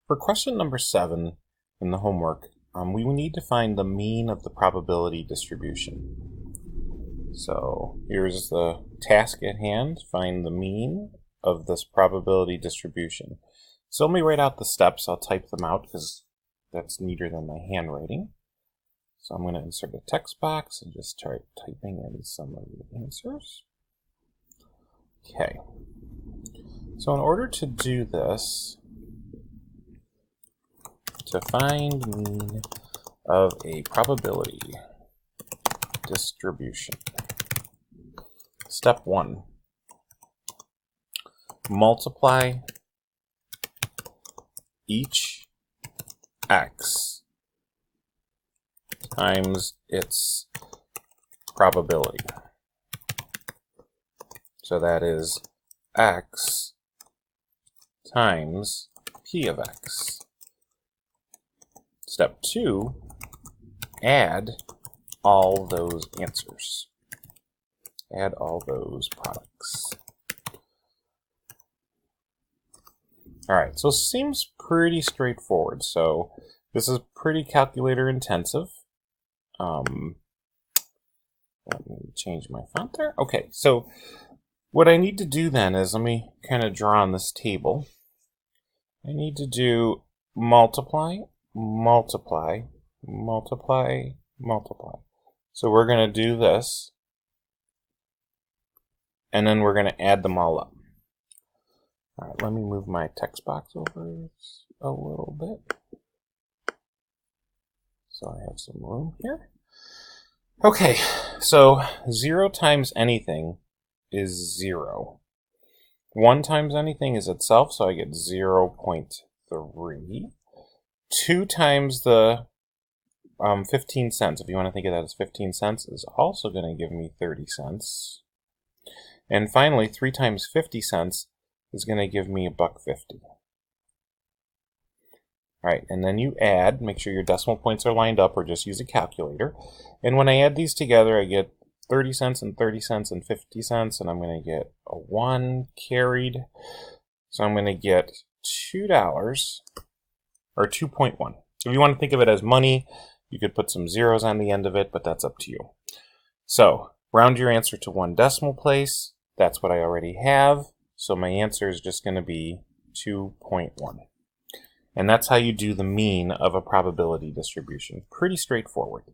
For question number 7 in the homework, we will need to find the mean of the probability distribution. So here's the task at hand, find the mean of this probability distribution. So let me write out the steps. I'll type them out because that's neater than my handwriting. So I'm going to insert a text box and just start typing in some of the answers. Okay. So in order to do this, to find mean of a probability distribution. Step 1. Multiply each x times its probability. So that is x times p of x. Step 2, add all those answers. Add all those products. Alright, so it seems pretty straightforward. So this is pretty calculator intensive. Let me change my font there. Okay, so what I need to do then is, let me kind of draw on this table. I need to do multiply, multiply, multiply, multiply. So we're going to do this, and then we're going to add them all up. All right, let me move my text box over a little bit so I have some room here. Okay, so 0 times anything is 0. 1 times anything is itself, so I get 0.3. 2 times the 15 cents, if you want to think of that as 15 cents, is also going to give me 30 cents. And finally, 3 times 50 cents is going to give me $1.50. All right, and then you add, make sure your decimal points are lined up, or just use a calculator. And when I add these together, I get 30 cents and 30 cents and 50 cents, and I'm going to get a 1 carried. So I'm going to get $2, or 2.1. If you want to think of it as money, you could put some zeros on the end of it, but that's up to you. So round your answer to 1 decimal place. That's what I already have. So my answer is just going to be 2.1. And that's how you do the mean of a probability distribution. Pretty straightforward.